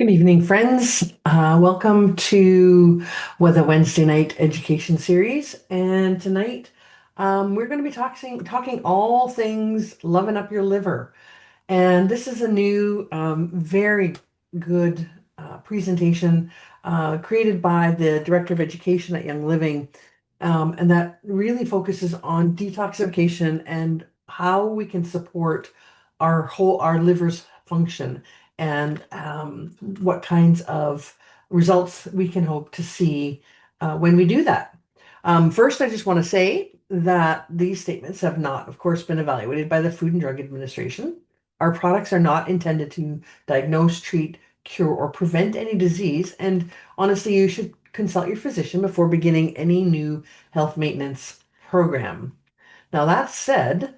Good evening, friends. Welcome to the Wednesday night education series. And tonight, we're going to be talking all things loving up your liver. And this is a new, very good presentation created by the Director of Education at Young Living, and that really focuses on detoxification and how we can support our liver's function and what kinds of results we can hope to see when we do that. First, I just want to say that these statements have not, of course, been evaluated by the Food and Drug Administration. Our products are not intended to diagnose, treat, cure, or prevent any disease. And honestly, you should consult your physician before beginning any new health maintenance program. Now, that said,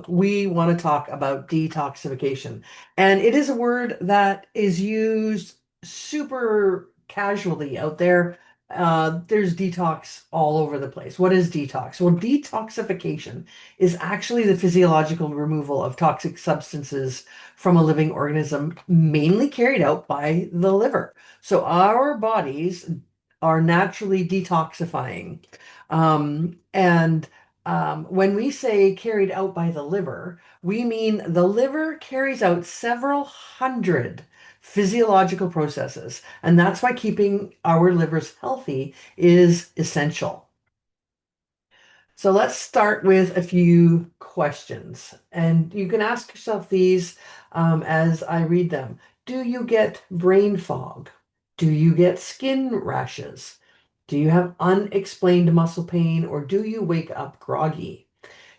we want to talk about detoxification. And it is a word that is used super casually out there. There's detox all over the place. What is detox? Well, detoxification is actually the physiological removal of toxic substances from a living organism, mainly carried out by the liver. So our bodies are naturally detoxifying. And when we say carried out by the liver, we mean the liver carries out several hundred physiological processes. And that's why keeping our livers healthy is essential. So let's start with a few questions. And you can ask yourself these as I read them. Do you get brain fog? Do you get skin rashes? Do you have unexplained muscle pain or do you wake up groggy?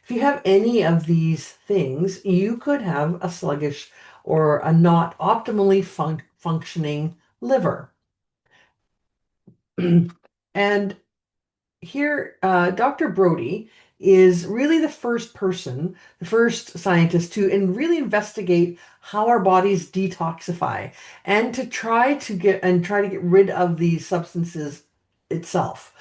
If you have any of these things, you could have a sluggish or a not optimally functioning liver. And here, Dr. Brody is really the first person, the first scientist to and really investigate how our bodies detoxify and to try to get rid of these substances itself.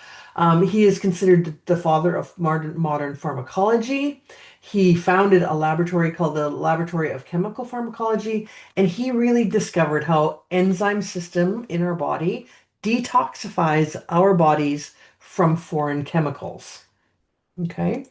He is considered the father of modern pharmacology. He founded a laboratory called the Laboratory of Chemical Pharmacology, and he really discovered how enzyme system in our body detoxifies our bodies from foreign chemicals. Okay.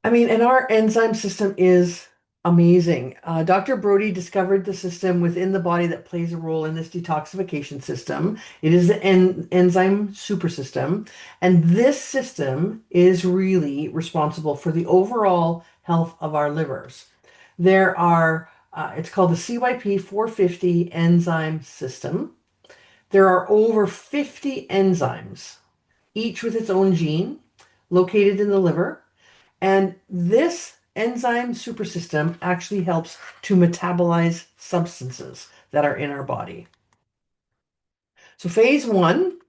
I mean, and our enzyme system is amazing. Dr. Brody discovered the system within the body that plays a role in this detoxification system. It is the enzyme super system. And this system is really responsible for the overall health of our livers. It's called the CYP 450 enzyme system. There are over 50 enzymes, each with its own gene, located in the liver. And this enzyme supersystem actually helps to metabolize substances that are in our body. So phase one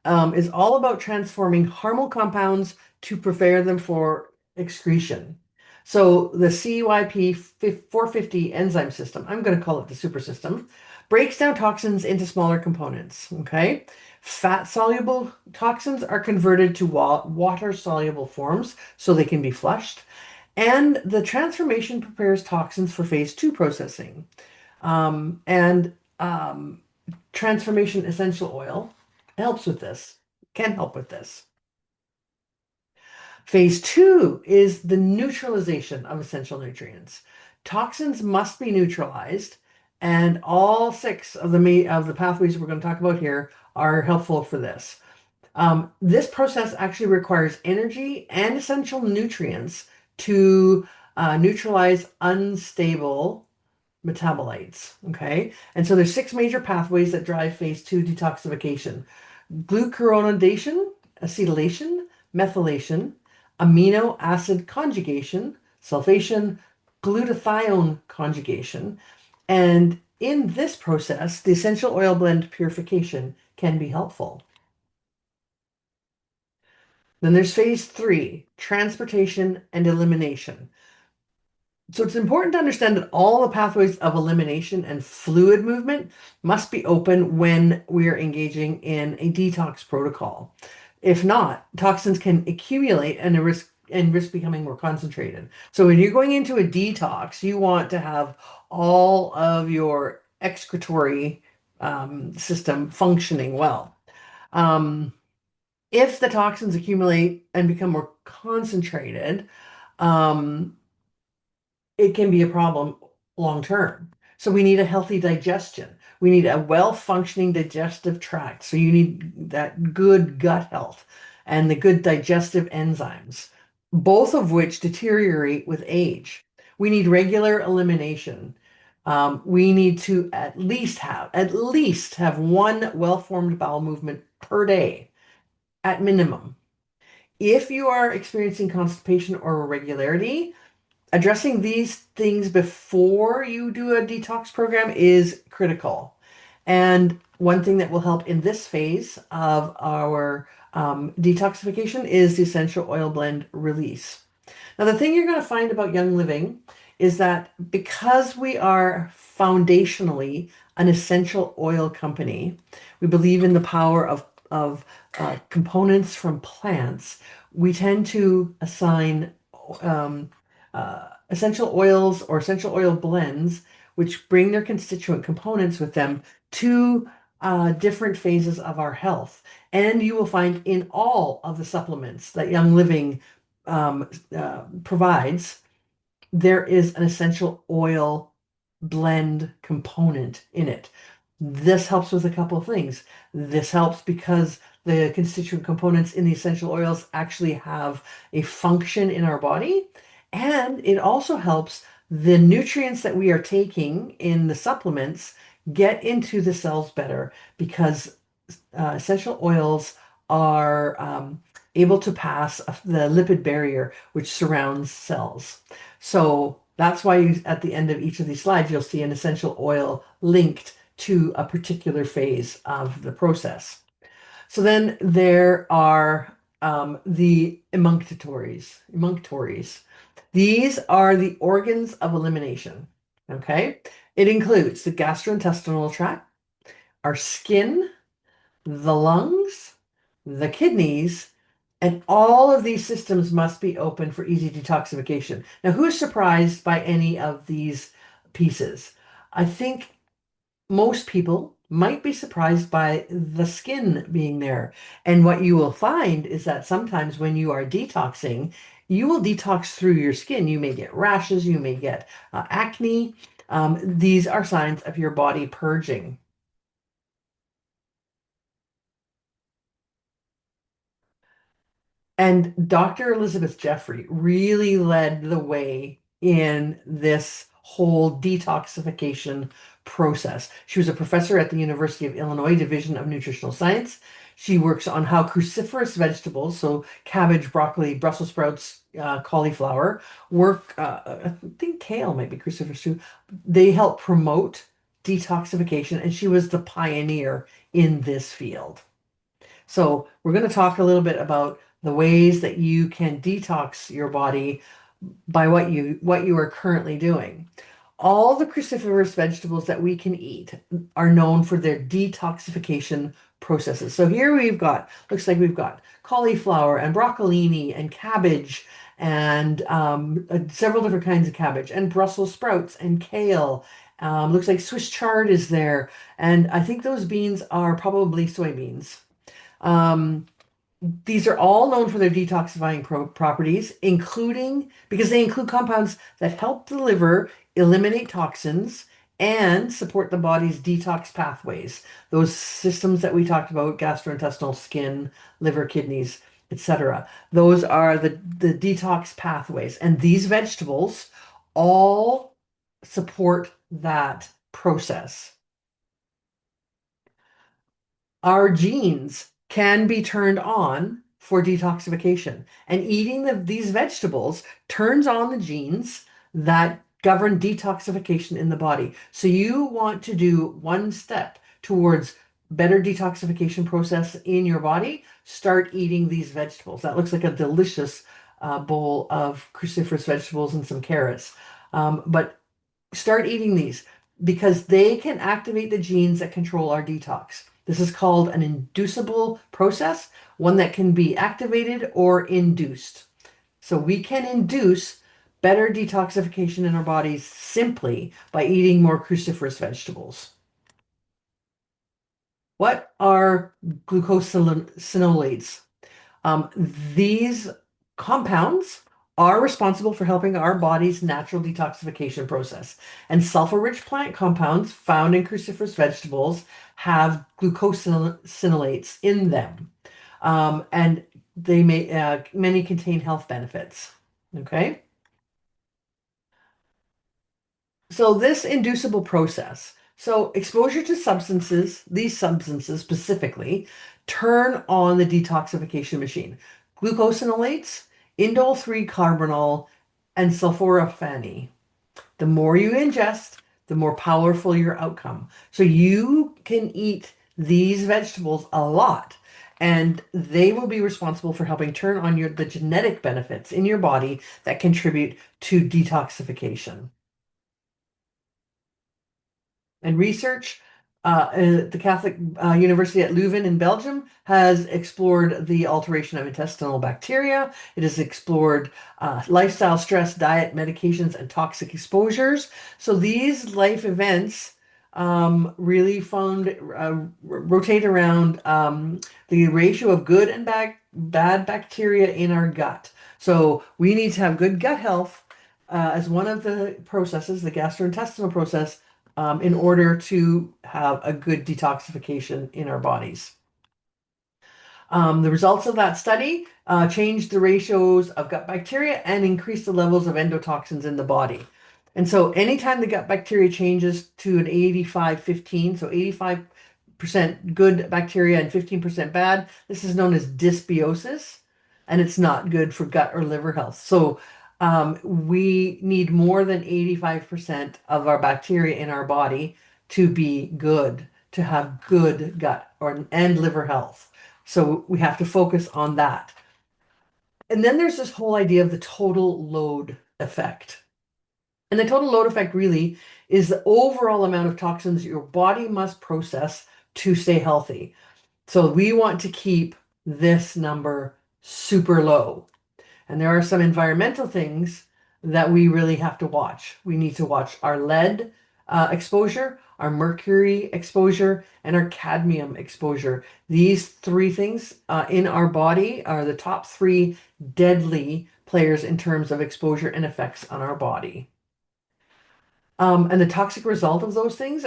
is all about transforming harmful compounds to prepare them for excretion. So the CYP 450 enzyme system, I'm going to call it the super system, breaks down toxins into smaller components. Okay. Fat soluble toxins are converted to water soluble forms so they can be flushed. And the transformation prepares toxins for phase two processing. And transformation essential oil helps with this, can help with this. Phase two is the neutralization of essential nutrients. Toxins must be neutralized, and all six of the pathways we're going to talk about here are helpful for this. This process actually requires energy and essential nutrients to neutralize unstable metabolites. Okay, and so there's six major pathways that drive phase two detoxification: glucuronidation, acetylation, methylation, amino acid conjugation, sulfation, glutathione conjugation. And in this process, the essential oil blend purification can be helpful. Then there's phase three, transportation and elimination. So it's important to understand that all the pathways of elimination and fluid movement must be open when we are engaging in a detox protocol. If not, toxins can accumulate and risk becoming more concentrated. So when you're going into a detox, you want to have all of your excretory system functioning well. Um, if the toxins accumulate and become more concentrated, um, it can be a problem long term. So we need a healthy digestion. We need a well-functioning digestive tract. So you need that good gut health and the good digestive enzymes, both of which deteriorate with age. We need regular elimination. We need to at least have one well-formed bowel movement per day at minimum. If you are experiencing constipation or irregularity, addressing these things before you do a detox program is critical. And one thing that will help in this phase of our detoxification is the essential oil blend release. Now, the thing you're going to find about Young Living is that because we are foundationally an essential oil company, we believe in the power of components from plants. We tend to assign um, essential oils or essential oil blends, which bring their constituent components with them to different phases of our health. And you will find in all of the supplements that Young Living provides, there is an essential oil blend component in it. This helps with a couple of things. This helps because the constituent components in the essential oils actually have a function in our body. And it also helps the nutrients that we are taking in the supplements get into the cells better because essential oils are able to pass the lipid barrier which surrounds cells. So that's why at the end of each of these slides, you'll see an essential oil linked to a particular phase of the process. So then there are the emunctories. These are the organs of elimination. Okay. It includes the gastrointestinal tract, our skin, the lungs, the kidneys, and all of these systems must be open for easy detoxification. Now, who's surprised by any of these pieces? I think most people might be surprised by the skin being there. And what you will find is that sometimes when you are detoxing, you will detox through your skin. You may get rashes, you may get acne. These are signs of your body purging. And Dr. Elizabeth Jeffrey really led the way in this whole detoxification process. She was a professor at the University of Illinois Division of Nutritional Science. She works on how cruciferous vegetables, so cabbage, broccoli, Brussels sprouts, cauliflower, work. I think kale might be cruciferous too. They help promote detoxification, and she was the pioneer in this field. So we're going to talk a little bit about the ways that you can detox your body by what you are currently doing. All the cruciferous vegetables that we can eat are known for their detoxification processes. So here looks like we've got cauliflower and broccolini and cabbage and several different kinds of cabbage and Brussels sprouts and kale. Looks like Swiss chard is there. And I think those beans are probably soybeans. Um, these are all known for their detoxifying properties, including because they include compounds that help the liver eliminate toxins and support the body's detox pathways. Those systems that we talked about, gastrointestinal, skin, liver, kidneys, etc. Those are the detox pathways. And these vegetables all support that process. Our genes can be turned on for detoxification. And eating these vegetables turns on the genes that govern detoxification in the body. So you want to do one step towards better detoxification process in your body, start eating these vegetables. That looks like a delicious bowl of cruciferous vegetables and some carrots. But start eating these because they can activate the genes that control our detox. This is called an inducible process, one that can be activated or induced. So we can induce better detoxification in our bodies simply by eating more cruciferous vegetables. What are glucosinolates? Um, these compounds are responsible for helping our body's natural detoxification process. And sulfur-rich plant compounds found in cruciferous vegetables have glucosinolates in them. And many contain health benefits. Okay. So this inducible process, so exposure to substances, these substances specifically, turn on the detoxification machine. Glucosinolates, indole 3 carbinol, and sulforaphane. The more you ingest, the more powerful your outcome. So you can eat these vegetables a lot, and they will be responsible for helping turn on the genetic benefits in your body that contribute to detoxification. And research at the Catholic University at Leuven in Belgium has explored the alteration of intestinal bacteria. It has explored lifestyle, stress, diet, medications, and toxic exposures. So these life events really rotate around the ratio of good and bad bacteria in our gut. So we need to have good gut health as one of the processes, the gastrointestinal process, in order to have a good detoxification in our bodies. The results of that study changed the ratios of gut bacteria and increased the levels of endotoxins in the body. And so anytime the gut bacteria changes to an 85-15, so 85% good bacteria and 15% bad, this is known as dysbiosis, and it's not good for gut or liver health. So we need more than 85% of our bacteria in our body to be good, to have good gut and liver health. So we have to focus on that. And then there's this whole idea of the total load effect. And the total load effect really is the overall amount of toxins your body must process to stay healthy. So we want to keep this number super low. And there are some environmental things that we really have to watch. We need to watch our lead exposure, our mercury exposure, and our cadmium exposure. These three things in our body are the top three deadly players in terms of exposure and effects on our body. And the toxic result of those things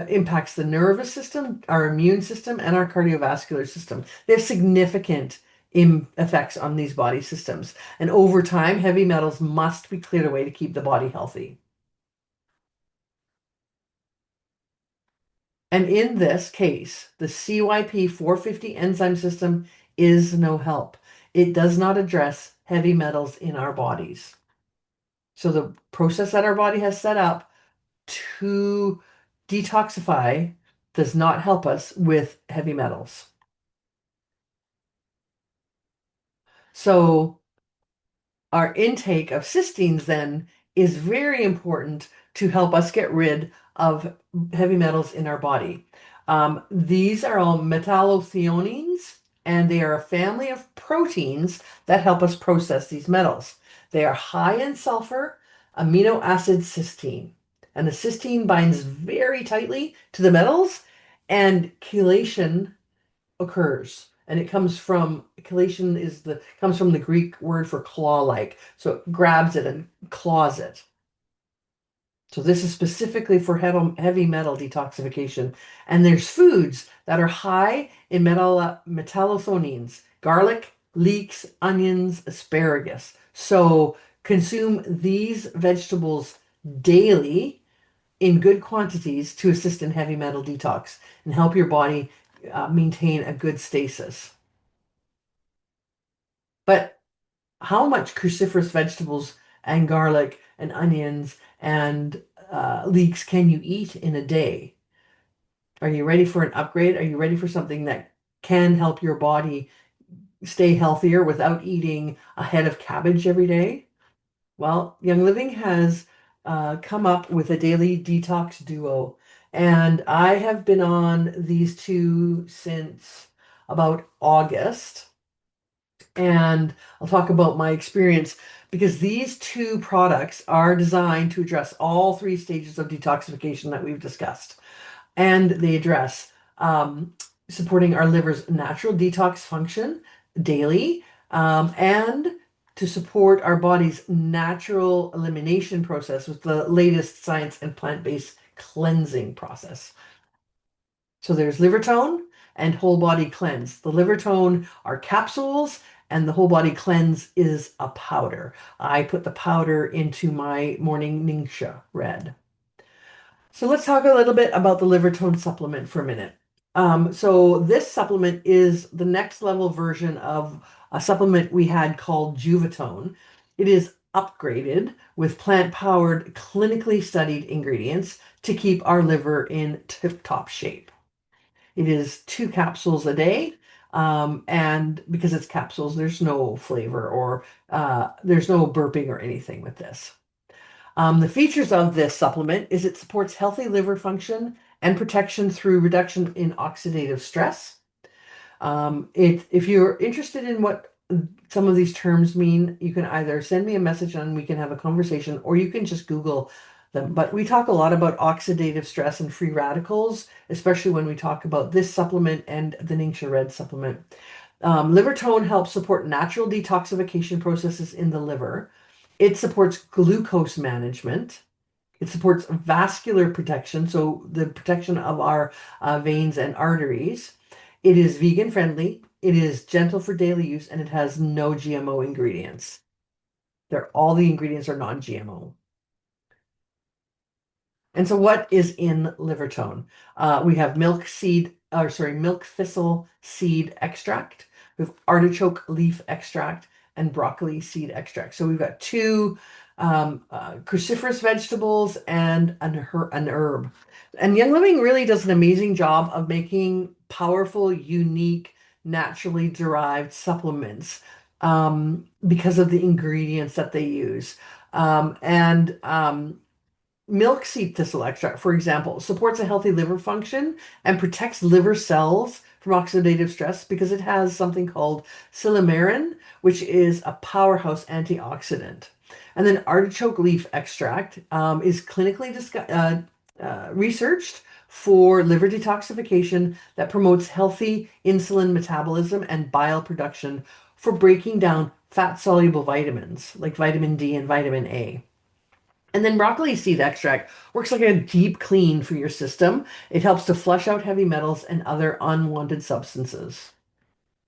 impacts the nervous system, our immune system, and our cardiovascular system. They have significant effects on these body systems. And over time, heavy metals must be cleared away to keep the body healthy. And in this case, the CYP450 enzyme system is no help. It does not address heavy metals in our bodies. So the process that our body has set up to detoxify does not help us with heavy metals. So our intake of cysteines then is very important to help us get rid of heavy metals in our body. These are all metallothioneins, and they are a family of proteins that help us process these metals. They are high in sulfur, amino acid cysteine, and the cysteine binds very tightly to the metals, and chelation occurs. And it comes from chelation comes from the Greek word for claw-like. So it grabs it and claws it. So this is specifically for heavy metal detoxification. And there's foods that are high in metallothioneins: garlic, leeks, onions, asparagus. So consume these vegetables daily in good quantities to assist in heavy metal detox and help your body maintain a good stasis. But how much cruciferous vegetables and garlic and onions and leeks can you eat in a day? Are you ready for an upgrade? Are you ready for something that can help your body stay healthier without eating a head of cabbage every day? Well, Young Living has come up with a daily detox duo, and I have been on these two since about August. And I'll talk about my experience. because these two products are designed to address all three stages of detoxification that we've discussed. And they address supporting our liver's natural detox function daily, and to support our body's natural elimination process with the latest science and plant-based cleansing process. So there's liver tone and whole body cleanse. The liver tone are capsules, and the whole body cleanse is a powder. I put the powder into my morning Ningxia red. So let's talk a little bit about the liver tone supplement for a minute. So this supplement is the next level version of a supplement we had called Juvatone. It is upgraded with plant-powered, clinically studied ingredients to keep our liver in tip-top shape. It is 2 capsules a day. And because it's capsules, there's no flavor or there's no burping or anything with this. The features of this supplement is it supports healthy liver function and protection through reduction in oxidative stress. If you're interested in what some of these terms mean, you can either send me a message and we can have a conversation, or you can just Google them. But we talk a lot about oxidative stress and free radicals, especially when we talk about this supplement and the Ningxia Red supplement. Liver tone helps support natural detoxification processes in the liver. It supports glucose management. It supports vascular protection, so the protection of our veins and arteries. It is vegan friendly. It is gentle for daily use, and it has no GMO ingredients. All the ingredients are non-GMO. And so what is in liver tone? We have milk thistle seed extract. We have artichoke leaf extract and broccoli seed extract. So we've got two cruciferous vegetables and an herb. And Young Living really does an amazing job of making powerful, unique, naturally derived supplements because of the ingredients that they use. Milk seed thistle extract, for example, supports a healthy liver function and protects liver cells from oxidative stress because it has something called silymarin, which is a powerhouse antioxidant. And then artichoke leaf extract is clinically researched for liver detoxification that promotes healthy insulin metabolism and bile production for breaking down fat-soluble vitamins like vitamin D and vitamin A. And then broccoli seed extract works like a deep clean for your system. It helps to flush out heavy metals and other unwanted substances.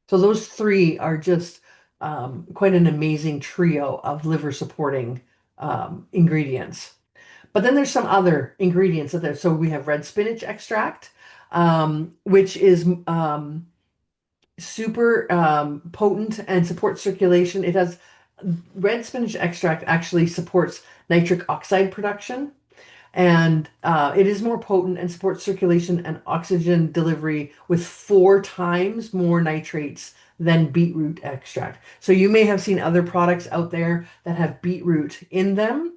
So those three are just quite an amazing trio of liver supporting ingredients. But then there's some other ingredients that there. So we have red spinach extract, which is super potent and supports circulation. It has red spinach extract actually supports nitric oxide production, and it is more potent and supports circulation and oxygen delivery with 4 times more nitrates than beetroot extract. So you may have seen other products out there that have beetroot in them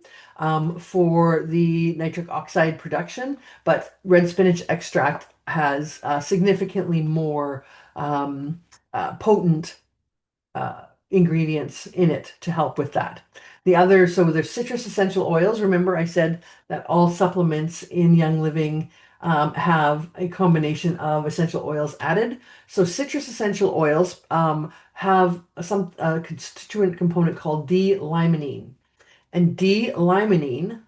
for the nitric oxide production, but red spinach extract has significantly more potent ingredients in it to help with that. So there's citrus essential oils. Remember, I said that all supplements in Young Living have a combination of essential oils added. So citrus essential oils have some constituent component called D-limonene. And D-limonene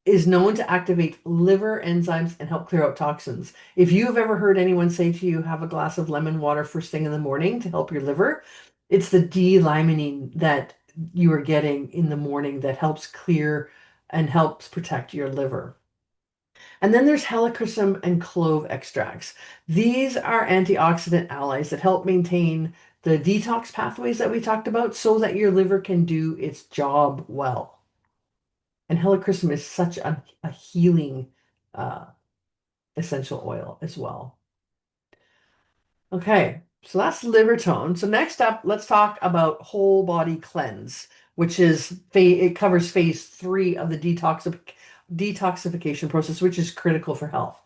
is known to activate liver enzymes and help clear out toxins. If you have ever heard anyone say to you, have a glass of lemon water first thing in the morning to help your liver, it's the D-limonene that you are getting in the morning that helps clear and helps protect your liver. And then there's helichrysum and clove extracts. These are antioxidant allies that help maintain the detox pathways that we talked about so that your liver can do its job well. And helichrysum is such a healing essential oil as well. Okay, so that's liver tone. So next up, let's talk about whole body cleanse, which is it covers phase 3 of the detoxification process, which is critical for health.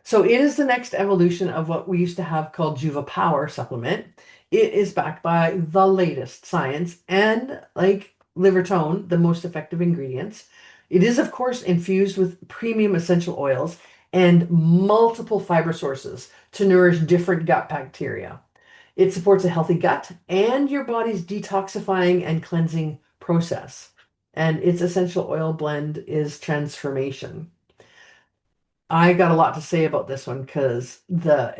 So it is the next evolution of what we used to have called Juva Power supplement. It is backed by the latest science and, like liver tone, the most effective ingredients. It is, of course, infused with premium essential oils and multiple fiber sources to nourish different gut bacteria. It supports a healthy gut and your body's detoxifying and cleansing process. And its essential oil blend is transformation. I got a lot to say about this one because the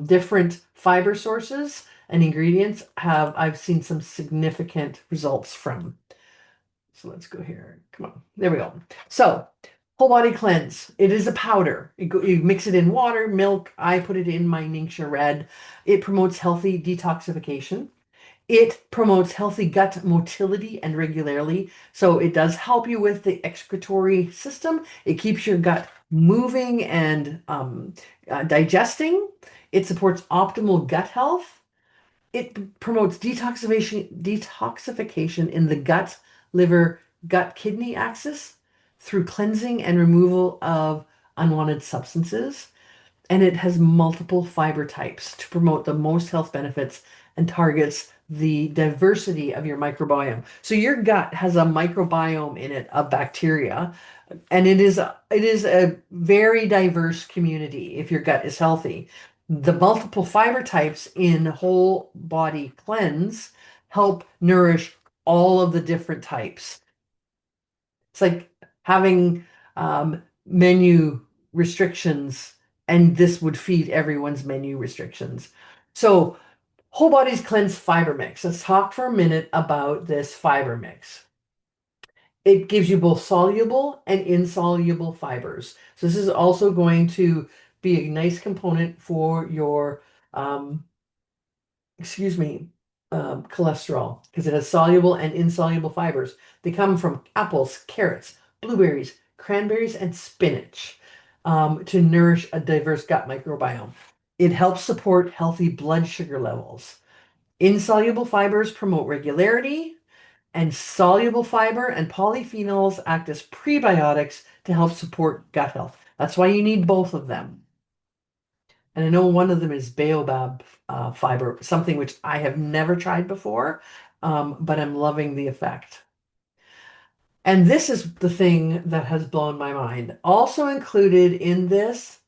different fiber sources and ingredients have I've seen some significant results from. So let's go here. Come on. There we go. So whole body cleanse. It is a powder. You mix it in water, milk. I put it in my Ningxia Red. It promotes healthy detoxification. It promotes healthy gut motility and regularity. So it does help you with the excretory system. It keeps your gut moving and digesting. It supports optimal gut health. It promotes detoxification in the gut, liver, gut, kidney axis through cleansing and removal of unwanted substances. And it has multiple fiber types to promote the most health benefits and targets the diversity of your microbiome. So your gut has a microbiome in it of bacteria, and it is a very diverse community if your gut is healthy. The multiple fiber types in whole body cleanse help nourish all of the different types. It's like having menu restrictions, and this would feed everyone's menu restrictions. So, whole body's cleanse fiber mix. Let's talk for a minute about this fiber mix. It gives you both soluble and insoluble fibers. So, this is also going to be a nice component for your um, excuse me, cholesterol because it has soluble and insoluble fibers. They come from apples, carrots, blueberries, cranberries, and spinach to nourish a diverse gut microbiome. It helps support healthy blood sugar levels. Insoluble fibers promote regularity, and soluble fiber and polyphenols act as prebiotics to help support gut health. That's why you need both of them. And I know one of them is baobab fiber, something which I have never tried before, but I'm loving the effect. And this is the thing that has blown my mind. Also included in this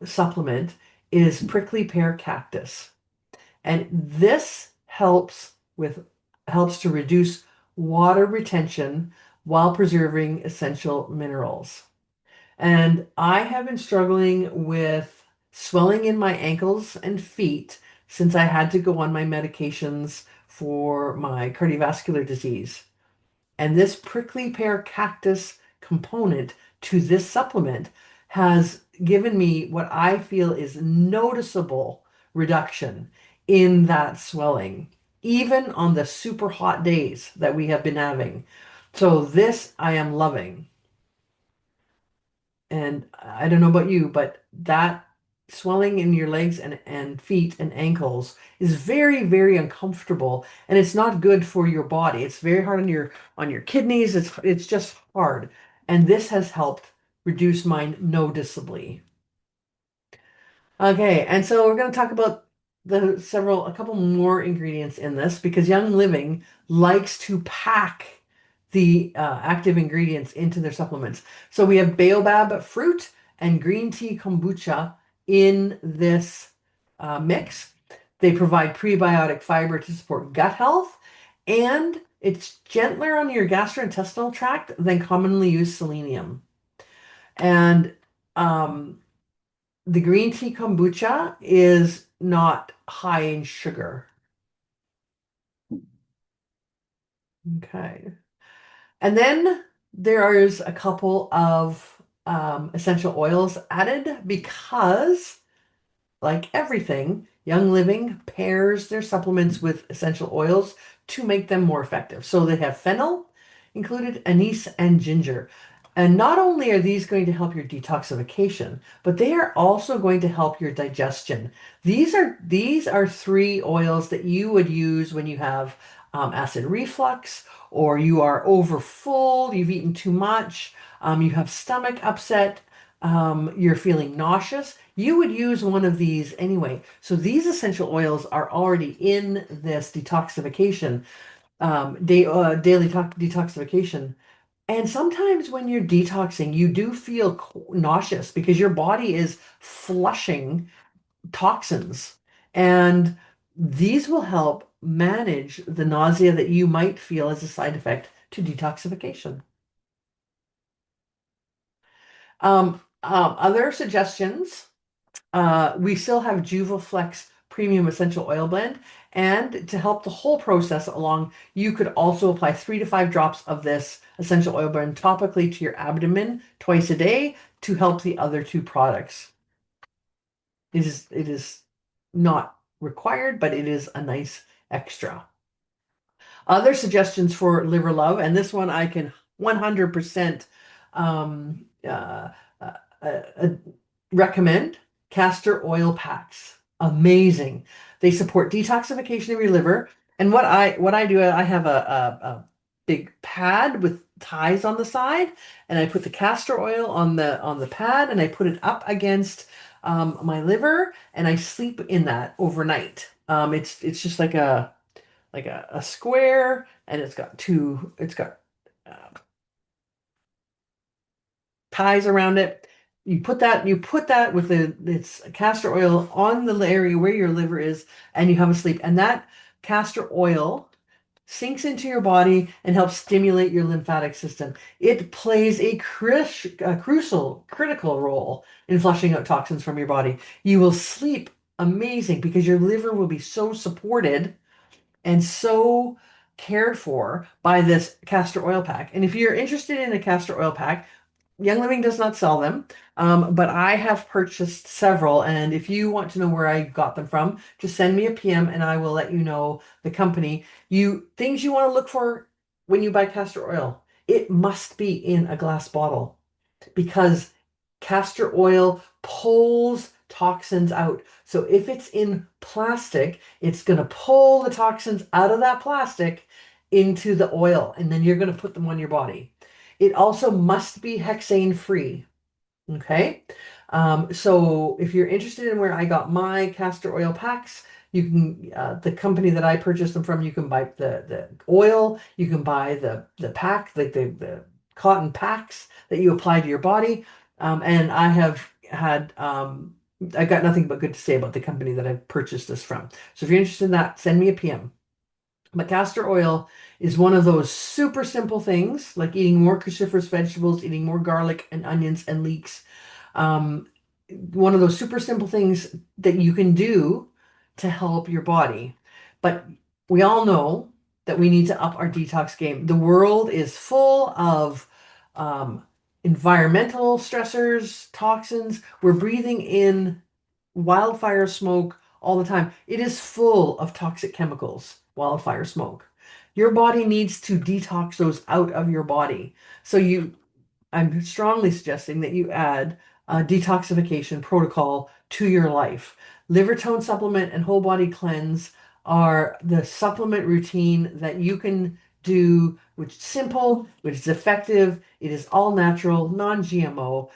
supplement is prickly pear cactus. And this helps to reduce water retention while preserving essential minerals. And I have been struggling with swelling in my ankles and feet since I had to go on my medications for my cardiovascular disease. And this prickly pear cactus component to this supplement has given me what I feel is noticeable reduction in that swelling, even on the super hot days that we have been having. So this I am loving. And I don't know about you, but that swelling in your legs and feet and ankles is very, very uncomfortable, and it's not good for your body. It's very hard on your kidneys. It's just hard. And this has helped reduce mine noticeably. Okay, and so we're going to talk about a couple more ingredients in this because Young Living likes to pack the active ingredients into their supplements. So we have baobab fruit and green tea kombucha in this mix. They provide prebiotic fiber to support gut health, and it's gentler on your gastrointestinal tract than commonly used selenium. And um, the green tea kombucha is not high in sugar. Okay. And then there is a couple of essential oils added because, like everything, Young Living pairs their supplements with essential oils to make them more effective. So they have fennel included, anise, and ginger. And not only are these going to help your detoxification, but they are also going to help your digestion. These are three oils that you would use when you have acid reflux, or you are over full, you've eaten too much, you have stomach upset. you're feeling nauseous, you would use one of these anyway. So these essential oils are already in this detoxification, daily detoxification. And sometimes when you're detoxing, you do feel nauseous because your body is flushing toxins. And these will help manage the nausea that you might feel as a side effect to detoxification. Other suggestions, we still have Juvaflex Premium Essential Oil Blend. And to help the whole process along, you could also apply 3 to 5 drops of this essential oil blend topically to your abdomen twice a day to help the other two products. It is not required, but it is a nice extra. Other suggestions for liver love, and this one I can 100% um, uh, uh, uh, recommend castor oil packs. Amazing. They support detoxification of your liver. And what I do, I have a big pad with ties on the side, and I put the castor oil on the pad, and I put it up against my liver, and I sleep in that overnight. It's just like a square, and it's got uh, ties around it. You put that with it's castor oil on the area where your liver is, and you have a sleep. And that castor oil sinks into your body and helps stimulate your lymphatic system. It plays a crucial, critical role in flushing out toxins from your body. You will sleep amazing because your liver will be so supported and so cared for by this castor oil pack. And if you're interested in a castor oil pack, Young Living does not sell them, but I have purchased several. And if you want to know where I got them from, just send me a PM and I will let you know the company. Things you want to look for when you buy castor oil. It must be in a glass bottle because castor oil pulls toxins out. So if it's in plastic, it's going to pull the toxins out of that plastic into the oil, and then you're going to put them on your body. It also must be hexane free. Okay. So if you're interested in where I got my castor oil packs, you can, the company that I purchased them from, you can buy the oil, you can buy the pack, the cotton packs that you apply to your body. And I got nothing but good to say about the company that I purchased this from. So if you're interested in that, send me a PM. But castor oil is one of those super simple things, like eating more cruciferous vegetables, eating more garlic and onions and leeks. Um, One of those super simple things that you can do to help your body. But we all know that we need to up our detox game. The world is full of um, environmental stressors, toxins. We're breathing in wildfire smoke all the time. It is full of toxic chemicals, wildfire smoke. Your body needs to detox those out of your body. So I'm strongly suggesting that you add a detoxification protocol to your life. Liver tone supplement and whole body cleanse are the supplement routine that you can do, which is simple, which is effective. It is all natural, non-GMO,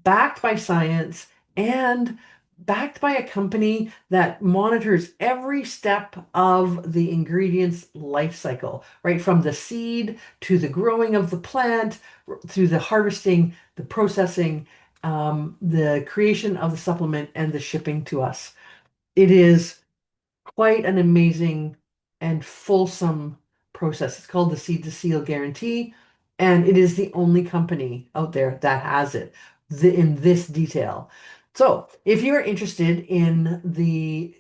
backed by science, and backed by a company that monitors every step of the ingredient's life cycle, right from the seed to the growing of the plant, through the harvesting, the processing, the creation of the supplement, and the shipping to us. It is quite an amazing and fulsome process. It's called the Seed to Seal Guarantee, and it is the only company out there that has it in this detail. So, if you're interested in the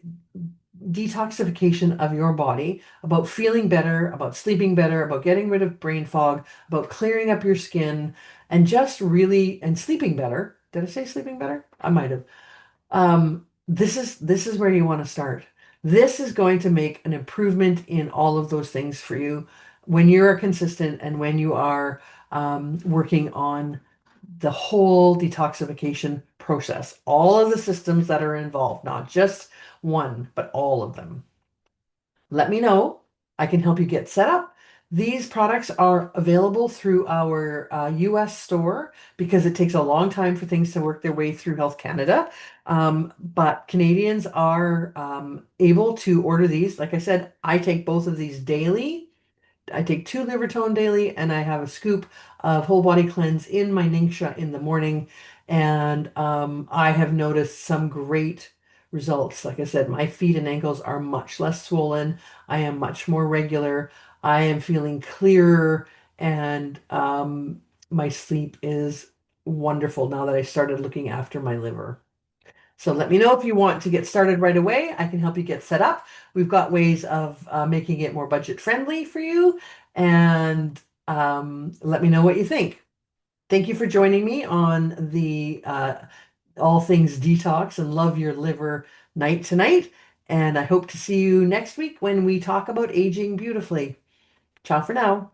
detoxification of your body, about feeling better, about sleeping better, about getting rid of brain fog, about clearing up your skin, and just really and sleeping better. Did I say sleeping better? I might have. This is where you want to start. This is going to make an improvement in all of those things for you when you're consistent and when you are working on the whole detoxification process. All of the systems that are involved, not just one, but all of them. Let me know. I can help you get set up. These products are available through our US store because it takes a long time for things to work their way through Health Canada. But Canadians are able to order these. Like I said, I take both of these daily. I take 2 Livertone daily, and I have a scoop of whole body cleanse in my Ningxia in the morning. And I have noticed some great results. Like I said, my feet and ankles are much less swollen. I am much more regular. I am feeling clearer, and my sleep is wonderful now that I started looking after my liver. So let me know if you want to get started right away. I can help you get set up. We've got ways of making it more budget friendly for you. And let me know what you think. Thank you for joining me on the All Things Detox and Love Your Liver night tonight. And I hope to see you next week when we talk about aging beautifully. Ciao for now.